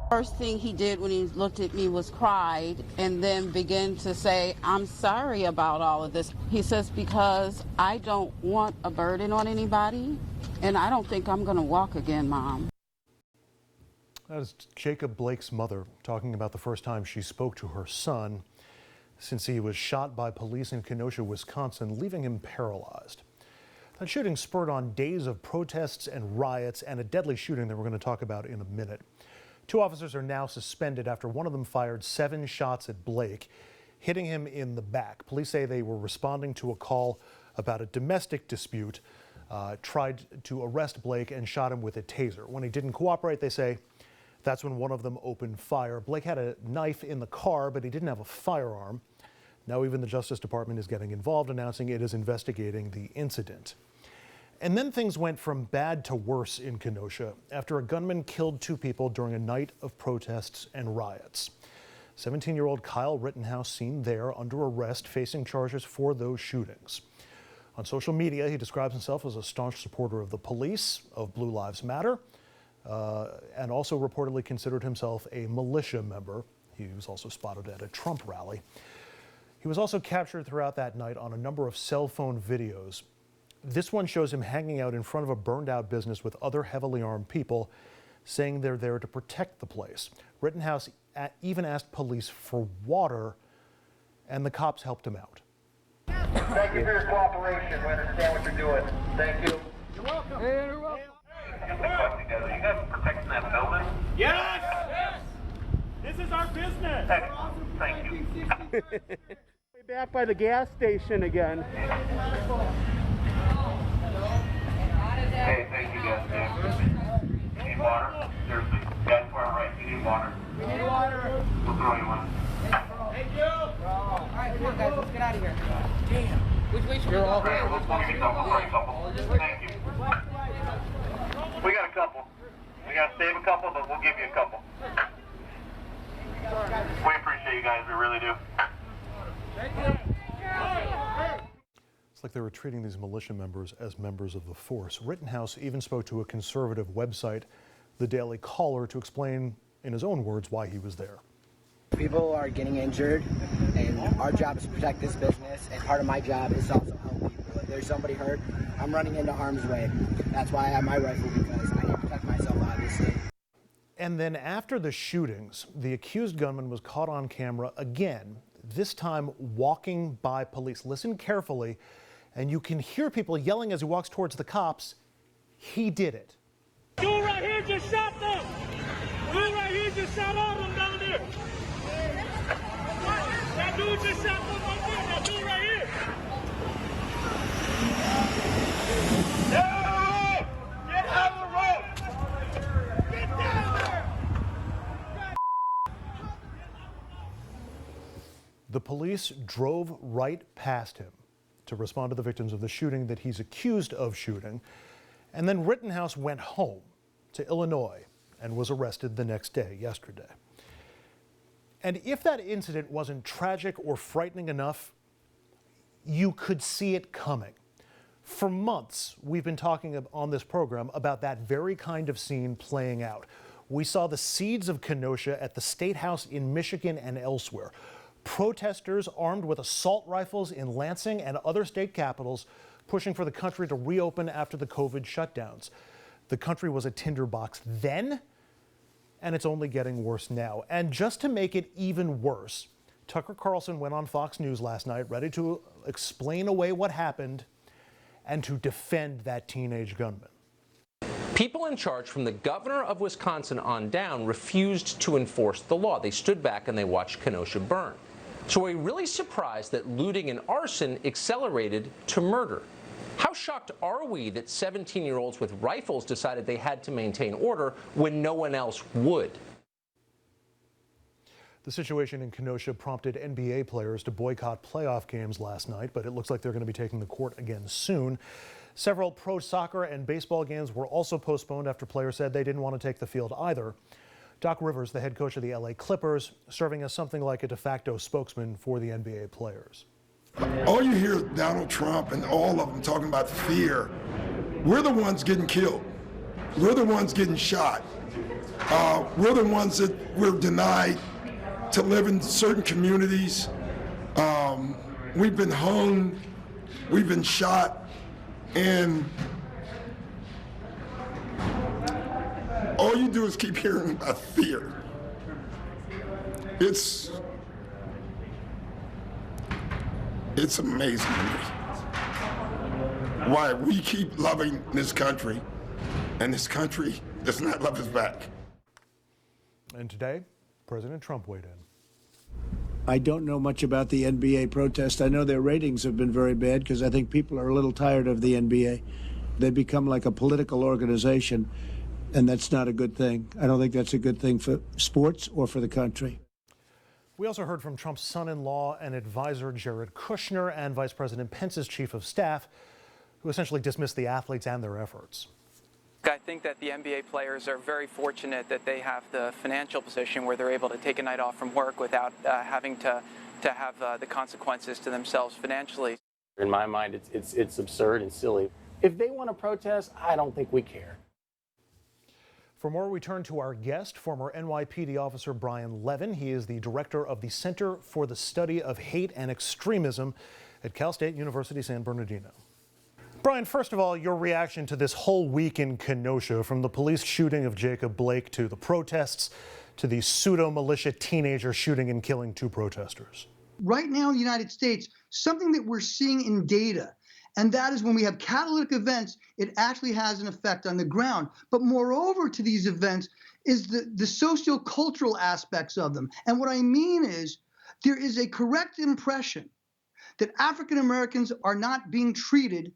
First thing he did when he looked at me was cried and then began to say, "I'm sorry about all of this." He says, "Because I don't want a burden on anybody, and I don't think I'm going to walk again, Mom." That is Jacob Blake's mother talking about the first time she spoke to her son since he was shot by police in Kenosha, Wisconsin, leaving him paralyzed. That shooting spurred on days of protests and riots and a deadly shooting that we're going to talk about in a minute. 2 officers are now suspended after one of them fired 7 shots at Blake, hitting him in the back. Police say they were responding to a call about a domestic dispute, tried to arrest Blake and shot him with a taser. When he didn't cooperate, they say, that's when one of them opened fire. Blake had a knife in the car, but he didn't have a firearm. Now even the Justice Department is getting involved, announcing it is investigating the incident. And then things went from bad to worse in Kenosha after a gunman killed 2 people during a night of protests and riots. 17-year-old Kyle Rittenhouse seen there under arrest, facing charges for those shootings. On social media, he describes himself as a staunch supporter of the police, of Blue Lives Matter, and also reportedly considered himself a militia member. He was also spotted at a Trump rally. He was also captured throughout that night on a number of cell phone videos. This one shows him hanging out in front of a burned out business with other heavily armed people, saying they're there to protect the place. Rittenhouse even asked police for water, and the cops helped him out. Thank you for your cooperation. We understand what you're doing. Thank you. You're welcome. Hey, you're welcome. Are you guys protecting that building? Yes! Yes! This is our business. Thank you. Back by the gas station again. Hey, thank you guys. You need water? Seriously. That's far right. You need water. We need water. We'll throw you one. Thank you. All right, come on, guys. Let's get out of here. Damn. Which way should we go? Okay, we'll give you a couple. Thank you. We got a couple. We got to save a couple, but we'll give you a couple. We appreciate you guys. We really do. Thank you. It's like they were treating these militia members as members of the force. Rittenhouse even spoke to a conservative website, The Daily Caller, to explain in his own words why he was there. People are getting injured, and our job is to protect this business, and part of my job is to also help people. If there's somebody hurt, I'm running into harm's way. That's why I have my rifle, because I need to protect myself, obviously. And then after the shootings, the accused gunman was caught on camera again, this time walking by police. Listen carefully, and you can hear people yelling as he walks towards the cops. He did it. Dude right here just shot them. Dude right here just shot all of them down there. That dude just shot them right there. That dude right here. No! Get out of the road! Get down there! The police drove right past him to respond to the victims of the shooting that he's accused of shooting. And then Rittenhouse went home to Illinois and was arrested the next day, yesterday. And if that incident wasn't tragic or frightening enough, you could see it coming. For months, we've been talking on this program about that very kind of scene playing out. We saw the seeds of Kenosha at the State House in Michigan and elsewhere. Protesters armed with assault rifles in Lansing and other state capitals pushing for the country to reopen after the COVID shutdowns. The country was a tinderbox then, and it's only getting worse now. And just to make it even worse, Tucker Carlson went on Fox News last night ready to explain away what happened and to defend that teenage gunman. People in charge from the governor of Wisconsin on down refused to enforce the law. They stood back and they watched Kenosha burn. So are we really surprised that looting and arson accelerated to murder? How shocked are we that 17-year-olds with rifles decided they had to maintain order when no one else would? The situation in Kenosha prompted NBA players to boycott playoff games last night, but it looks like they're going to be taking the court again soon. Several pro soccer and baseball games were also postponed after players said they didn't want to take the field either. Doc Rivers, the head coach of the LA Clippers, serving as something like a de facto spokesman for the NBA players. All you hear is Donald Trump and all of them talking about fear. We're the ones getting killed. We're the ones getting shot. We're the ones that we're denied to live in certain communities. We've been hung, we've been shot, and all you do is keep hearing about fear. It's amazing to me why we keep loving this country and this country does not love us back. And today, President Trump weighed in. I don't know much about the NBA protest. I know their ratings have been very bad because I think people are a little tired of the NBA. They become like a political organization, and that's not a good thing. I don't think that's a good thing for sports or for the country. We also heard from Trump's son-in-law and advisor Jared Kushner and Vice President Pence's chief of staff, who essentially dismissed the athletes and their efforts. I think that the NBA players are very fortunate that they have the financial position where they're able to take a night off from work without having to have the consequences to themselves financially. In my mind, it's absurd and silly. If they want to protest, I don't think we care. For more, we turn to our guest, former NYPD officer Brian Levin. He is the director of the Center for the Study of Hate and Extremism at Cal State University San Bernardino. Brian, first of all, your reaction to this whole week in Kenosha, from the police shooting of Jacob Blake to the protests to the pseudo-militia teenager shooting and killing 2 protesters. Right now in the United States, something that we're seeing in data, and that is when we have catalytic events, it actually has an effect on the ground. But moreover to these events is the socio-cultural aspects of them. And what I mean is there is a correct impression that African Americans are not being treated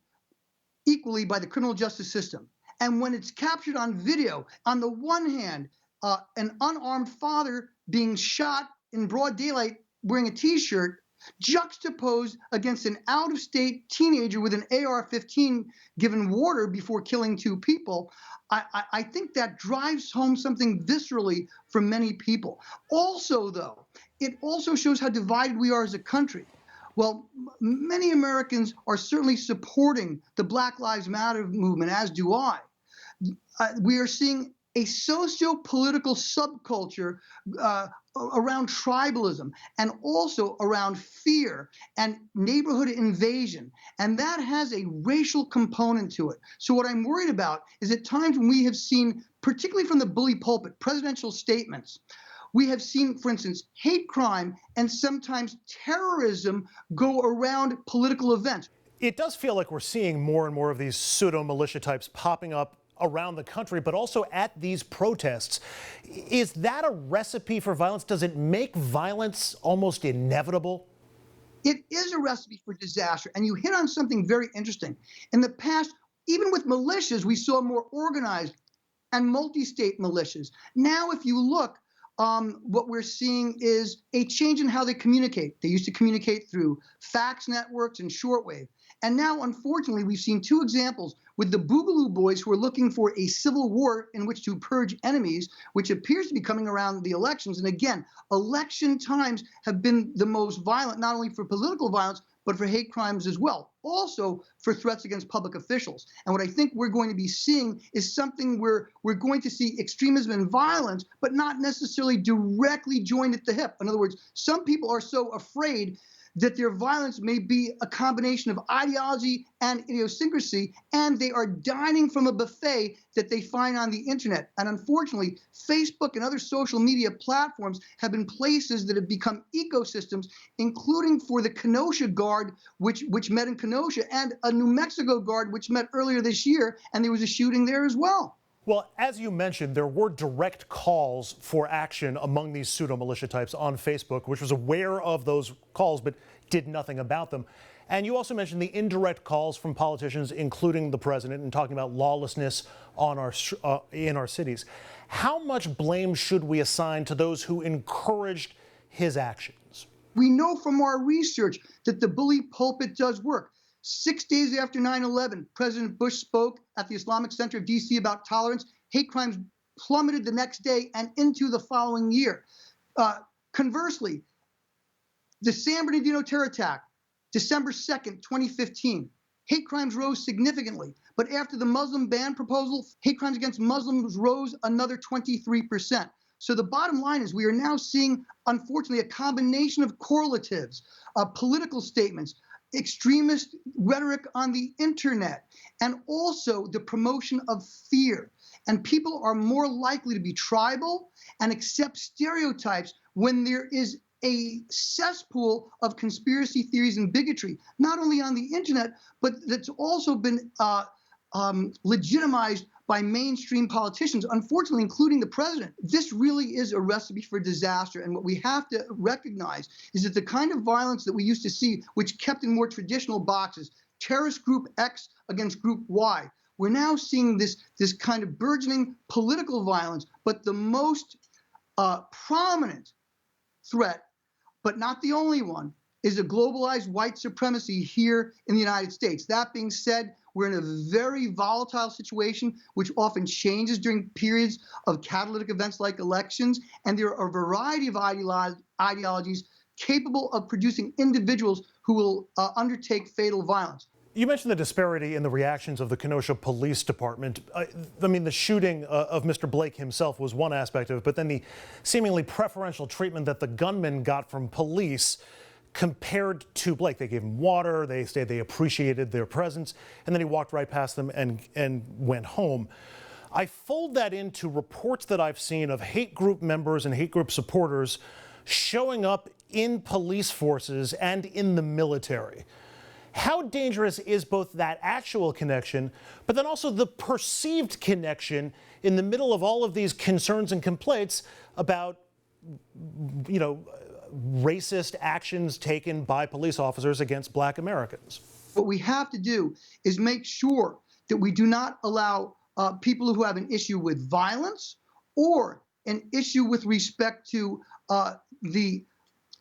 equally by the criminal justice system. And when it's captured on video, on the one hand, an unarmed father being shot in broad daylight wearing a T-shirt, juxtaposed against an out-of-state teenager with an AR-15 given water before killing 2 people, I think that drives home something viscerally for many people. Also, though, it also shows how divided we are as a country. Well, many Americans are certainly supporting the Black Lives Matter movement, as do I. We are seeing a socio-political subculture around tribalism and also around fear and neighborhood invasion. And that has a racial component to it. So what I'm worried about is at times when we have seen, particularly from the bully pulpit, presidential statements, we have seen, for instance, hate crime and sometimes terrorism go around political events. It does feel like we're seeing more and more of these pseudo-militia types popping up around the country, but also at these protests. Is that a recipe for violence? Does it make violence almost inevitable? It is a recipe for disaster, and you hit on something very interesting. In the past, even with militias, we saw more organized and multi-state militias. Now, if you look, what we're seeing is a change in how they communicate. They used to communicate through fax networks and shortwave. And now, unfortunately, we've seen 2 examples with the Boogaloo Boys, who are looking for a civil war in which to purge enemies, which appears to be coming around the elections. And again, election times have been the most violent, not only for political violence, but for hate crimes as well. Also for threats against public officials. And what I think we're going to be seeing is something where we're going to see extremism and violence, but not necessarily directly joined at the hip. In other words, some people are so afraid that their violence may be a combination of ideology and idiosyncrasy, and they are dining from a buffet that they find on the internet. And unfortunately, Facebook and other social media platforms have been places that have become ecosystems, including for the Kenosha Guard, which met in Kenosha, and a New Mexico Guard, which met earlier this year, and there was a shooting there as well. Well, as you mentioned, there were direct calls for action among these pseudo-militia types on Facebook, which was aware of those calls but did nothing about them. And you also mentioned the indirect calls from politicians, including the president, and talking about lawlessness on in our cities. How much blame should we assign to those who encouraged his actions? We know from our research that the bully pulpit does work. 6 days after 9/11, President Bush spoke at the Islamic Center of D.C. about tolerance. Hate crimes plummeted the next day and into the following year. Conversely, the San Bernardino terror attack, December 2nd, 2015, hate crimes rose significantly. But after the Muslim ban proposal, hate crimes against Muslims rose another 23%. So the bottom line is we are now seeing, unfortunately, a combination of correlatives, political statements, extremist rhetoric on the internet, and also the promotion of fear. And people are more likely to be tribal and accept stereotypes when there is a cesspool of conspiracy theories and bigotry, not only on the internet, but that's also been legitimized by mainstream politicians, unfortunately, including the president. This really is a recipe for disaster. And what we have to recognize is that the kind of violence that we used to see, which kept in more traditional boxes, terrorist group X against group Y, we're now seeing this kind of burgeoning political violence. But the most prominent threat, but not the only one, is a globalized white supremacy here in the United States. That being said, we're in a very volatile situation, which often changes during periods of catalytic events like elections. And there are a variety of ideologies capable of producing individuals who will undertake fatal violence. You mentioned the disparity in the reactions of the Kenosha Police Department. I mean, the shooting of Mr. Blake himself was one aspect of it, but then the seemingly preferential treatment that the gunman got from police compared to Blake. They gave him water, they said they appreciated their presence, and then he walked right past them and went home. I fold that into reports that I've seen of hate group members and hate group supporters showing up in police forces and in the military. How dangerous is both that actual connection, but then also the perceived connection in the middle of all of these concerns and complaints about, you know, racist actions taken by police officers against Black Americans? What we have to do is make sure that we do not allow people who have an issue with violence or an issue with respect to the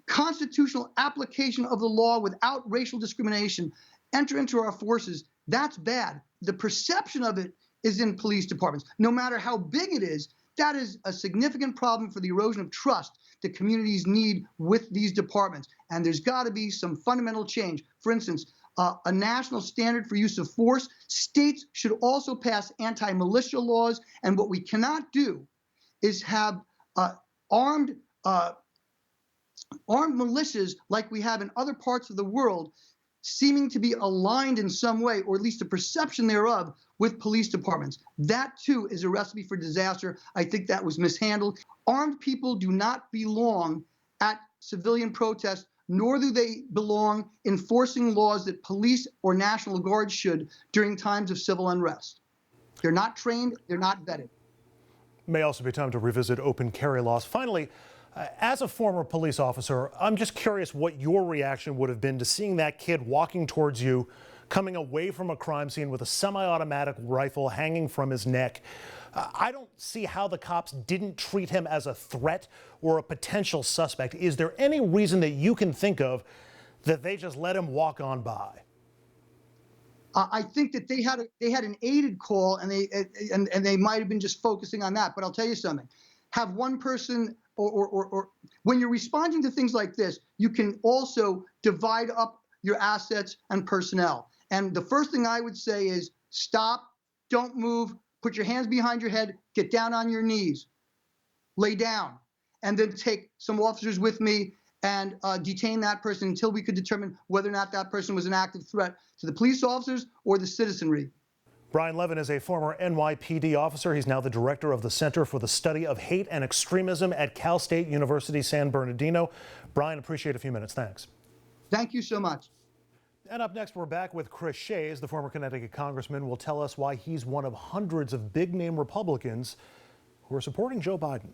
constitutional application of the law without racial discrimination enter into our forces. That's bad. The perception of it is in police departments. No matter how big it is, that is a significant problem for the erosion of trust that communities need with these departments. And there's got to be some fundamental change. For instance, a national standard for use of force. States should also pass anti-militia laws. And what we cannot do is have armed militias like we have in other parts of the world seeming to be aligned in some way, or at least a perception thereof, with police departments. That, too, is a recipe for disaster. I think that was mishandled. Armed people do not belong at civilian protests, nor do they belong enforcing laws that police or National Guard should during times of civil unrest. They're not trained, they're not vetted. May also be time to revisit open carry laws. Finally, as a former police officer, I'm just curious what your reaction would have been to seeing that kid walking towards you, coming away from a crime scene with a semi-automatic rifle hanging from his neck. I don't see how the cops didn't treat him as a threat or a potential suspect. Is there any reason that you can think of that they just let him walk on by? I think that they had an aided call, and they might have been just focusing on that. But I'll tell you something: have one person, or when you're responding to things like this, you can also divide up your assets and personnel. And the first thing I would say is stop, don't move, put your hands behind your head, get down on your knees, lay down, and then take some officers with me and detain that person until we could determine whether or not that person was an active threat to the police officers or the citizenry. Brian Levin is a former NYPD officer. He's now the director of the Center for the Study of Hate and Extremism at Cal State University, San Bernardino. Brian, appreciate a few minutes. Thanks. Thank you so much. And up next, we're back with Chris Shays. The former Connecticut congressman will tell us why he's one of hundreds of big-name Republicans who are supporting Joe Biden.